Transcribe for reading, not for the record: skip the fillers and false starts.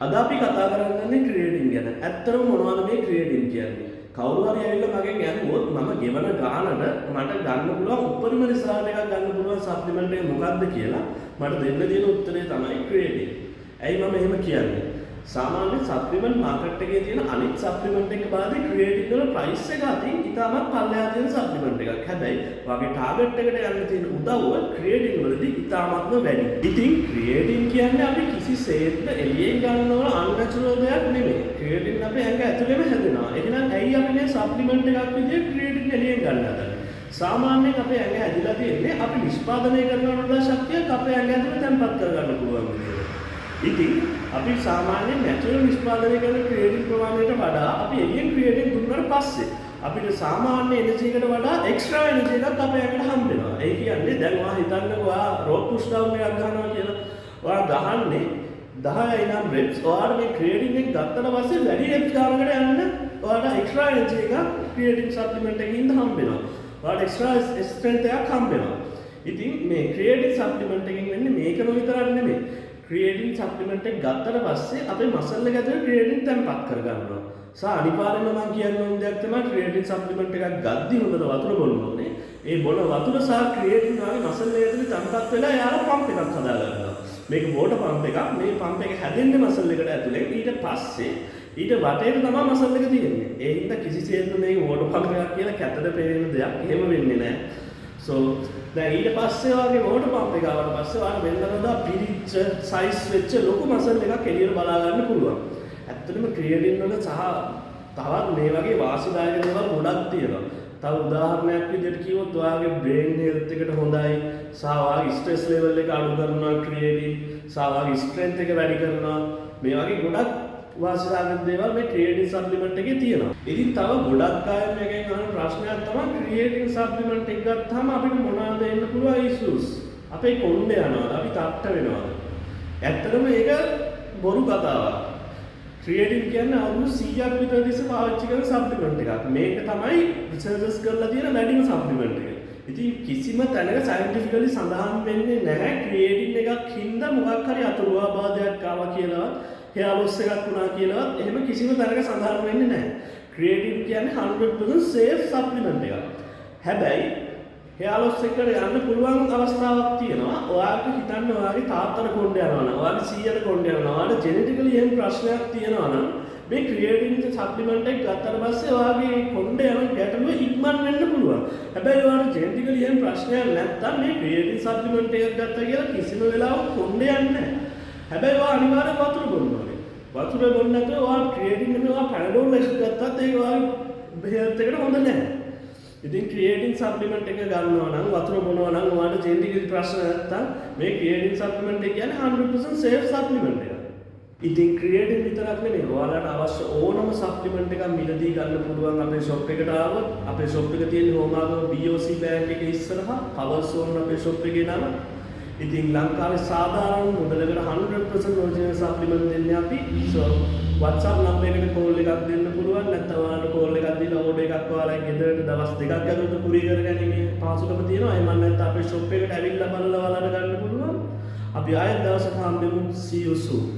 අද අපි කතා කරන්නේ ක්‍රියේටින් ගැන. ඇත්තටම මොනවද මේ ක්‍රියේටින් කියන්නේ? කවුරු හරි ඇවිල්ලා මගෙන් ඇහුවොත් මම ගෙවන ගානට මට ගන්න පුළුවන් උපරිම රිසල්ට් එකක් ගන්න පුළුවන් සප්ලිමන්ට් එක මොකක්ද කියලා මට දෙන්න තියෙන උත්තරේ තමයි ක්‍රියේටින්. ඇයි මම එහෙම කියන්නේ? සාමාන්‍ය සප්ලිමන්ට් මාකට් එකේ තියෙන අනිත් සප්ලිමන්ට් එක බාදී ක්‍රියේටින් වල ප්‍රයිස් එක අතින් ඉතාමත් පල්ලෙහා තියෙන සප්ලිමන්ට් එකක්. හැබැයි වගේ ටාගට් එකට යන්න තියෙන උදව්ව ක්‍රියේටින් වලදී ඉතාමත්ම වැඩි. ඉතින් ක්‍රියේටින් කියන්නේ අපි කිසිසේත්ම එළියෙන් ගන්නවල අන්නැචරල් දෙයක් නෙමෙයි. ක්‍රියේටින් අපේ ඇඟ ඇතුළේම හැදෙනවා. එහෙනම් ඇයි අපි මේ සප්ලිමන්ට් එකක් විදිහට ක්‍රියේටින් එළියෙන් ගන්න හදන්නේ? සාමාන්‍යයෙන් අපේ ඇඟ ඇදිලා තියෙන්නේ අපි නිෂ්පාදනය කරන ශක්තියක් අපේ ඇඟ ඇතුළේ තැන්පත් කරගන්න පුළුවන් විදිහට. ඉතින් අපි සාමාන්‍යයෙන් නැචරල් නිෂ්පාදනය කරන ක්‍රියේටින් ප්‍රමාණයට වඩා අපි එළියෙන් ක්‍රියේටින් දුන්නාට පස්සේ අපිට සාමාන්‍ය එනර්ජි එකට වඩා එක්ස්ට්‍රා එනර්ජි එකක් අපේ ඇඟට හම්බ වෙනවා. ඒ කියන්නේ දැන් ඔයා හිතන්නකෝ ඔයා රෝප් පුෂ් ඩවුන් එකක් ගන්නවා කියලා. ඔයා ගහන්නේ 10යි නම් reps. ඔයාට මේ ක්‍රියේටින් එක ගත්තට පස්සේ වැඩි reps ගන්නකට යන්න ඔයාට එක්ස්ට්‍රා එනර්ජි එකක් ක්‍රියේටින් සප්ලිමන්ට් එකකින් හම්බ වෙනවා. ඔයාට එක්ස්ට්‍රා ස්ට්‍රෙන්ත් එකක් හම්බ වෙනවා. ඉතින් මේ ක්‍රියේටින් සප්ලිමන්ට් එකකින් වෙන්නේ මේකම විතරක් නෙමෙයි. ක්‍රියේටින් සප්ලිමන්ට් එක ගත්තට පස්සේ අපේ මසල් එක ඇතුලේ ක්‍රියේටින් තැන්පත් කරගන්නවා. අනිවාර්යයෙන්ම මම කියන්න ඕන දෙයක් තමයි ක්‍රියේටින් සප්ලිමන්ට් එකක් ගද්දී හොඳට වතුර බොන්න ඕනේ. ඒ බොන වතුර සහ ක්‍රියේටින් වගේ මසල් එක ඇතුලේ තැන්පත් වෙලා යාලා පම්ප් එකක් හදා ගන්නවා. මේක වෝටර් පම්ප් එකක්. මේ පම්ප් එක හැදෙන්නේ මසල් එකට ඇතුලේ. ඊට පස්සේ ඊට වටේට තමයි මසල් එක තියෙන්නේ. ඒ හින්දා කිසිසේත්ම මේක වෝටර් පම්ප් එකක් කියලා කැතට පේන දෙයක් එහෙම වෙන්නේ නැහැ. දැන් ඊට පස්සේ වගේ වෝටර් පම්ප් එක ආවට පස්සේ ඔයාලා වෙනදා පිරිච්ච සයිස් වෙච්ච ලොකු මසල් එකක් එළියට බලා ගන්න පුළුවන්. ඇත්තටම ක්‍රියේටින් වල සහ තවත් මේ වගේ වාසිදායක දේවල් ගොඩක් තියෙනවා. තව උදාහරණයක් විදිහට කිව්වොත් ඔයාගේ බ්‍රේන් හෙල්ත් එකට හොඳයි සහ ඔයාගේ ස්ට්‍රෙස් ලෙවල් එක අඩු කරනවා ක්‍රියේටින් සහ ඔයාගේ ස්ට්‍රෙන්ත් එක වැඩි කරනවා. මේ වගේ ගොඩක් වාසිදායක දේවල් මේ ක්‍රියේටින් සප්ලිමන්ට් එකේ තියෙනවා. ඉතින් තව ගොඩක් අය මේකෙන් අහන ප්‍රශ්නයක් තමයි ක්‍රියේටින් සප්ලිමන්ට් එක ගත්තාම අපිට මොනවද එන්න පුළුවන් ඉෂුස්? අපේ කොණ්ඩේ යනවාද? අපි තට්ට වෙනවද? ඇත්තටම ඒක බොරු කතාවක්. ක්‍රියේටින් කියන්නේ අවුරුදු 100ක් විතර තිස්සේ පාවිච්චි කරන සප්ලිමන්ට් එකක්. මේක තමයි රිසර්චර්ස් කරලා තියෙන වැඩිම සප්ලිමන්ට් එක. ඉතින් කිසිම තැනක සයන්ටිෆිකලි සඳහන් වෙන්නේ නැහැ ක්‍රියේටින් එකක් හින්දා මොකක් හරි අතුරු ආබාධයක් ආවා කියලා. hair loss එකක් වුණා කියලාවත් එහෙම කිසිම තැනක සඳහන් වෙන්නේ නැහැ. ක්‍රියේටින් කියන්නේ 100% safe supplement එකක්. හැබැයි hair loss එකට යන්න පුළුවන් අවස්ථාවක් තියෙනවා. ඔයාලට හිතන්න ඔයාගේ තාත්තට කොණ්ඩේ යනවා නම්, ඔයාගේ සීයාට කොණ්ඩේ යනවා නම්, ඔයාලට ජෙනෙටිකලි එහෙම ප්‍රශ්නයක් තියෙනවා නම් මේ ක්‍රියේටින් සප්ලිමන්ට් එක ගත්තට පස්සේ ඔයාගේ කොණ්ඩේ යන ගැටලුව ඉක්මන් වෙන්න පුළුවන්. හැබැයි ඔයාලට ජෙනෙටිකලි එහෙම ප්‍රශ්නයක් නැත්නම් මේ ක්‍රියේටින් සප්ලිමන්ට් එකක් ගත්තා කියලා කිසිම වෙලාවක කොණ්ඩේ යන්නේ නැහැ. හැබැයි ඔයා අනිවාර්යෙන් වතුර බොන්න ඕනේ. වතුර බොන්න නැතුව ඔයා ක්‍රියේටින් නෙමෙයි ඔයා පැනඩෝල් එක ගත්තත් ඒක ඔයාගේ හෙල්ත් එකට හොඳ නැහැ. ඉතින් ක්‍රියේටින් සප්ලිමන්ට් එක ගන්නවා නම් වතුර බොනවා නම් ඔයාලට ජෙනෙටිකල් ප්‍රශ්න නැත්තම් මේ ක්‍රියේටින් සප්ලිමන්ට් එක කියන්නේ 100% සේෆ් සප්ලිමන්ට් එකක්. ඉතින් ක්‍රියේටින් විතරක් නෙමෙයි ඔයාලට අවශ්‍ය ඕනම සප්ලිමන්ට් එකක් මිලදී ගන්න පුළුවන් අපේ ෂොප් එකට ආවොත්. අපේ ෂොප් එක තියෙන්නේ හෝමාගම BOC බෑන්ක් එකේ ඉස්සරහා පවර් සෝන් අපේ ෂොප් එකේ නම. ඉතින් ලංකාවේ සාධාරණ මුදලකට 100% ඔරිජිනල් සප්ලිමන්ට් දෙන්නේ අපි. WhatsApp නම්බර් එකට කෝල් එකක් දෙන්න පුළුවන්. නැත්නම් ඔයාලට කෝල් එකක් දීලා ඕඩර් එකක් ඔයාලා ගෙදරට දවස් දෙකක් ඇතුළත කුරියර් කරගැනීමේ පහසුකම තියෙනවා. ඒ මන් නැත්නම් අපේ ෂොප් එකට ඇවිල්ලා බලලා ඔයාලට ගන්න පුළුවන්. අපි ආයෙත් දවසක හම්බෙමු. See you soon.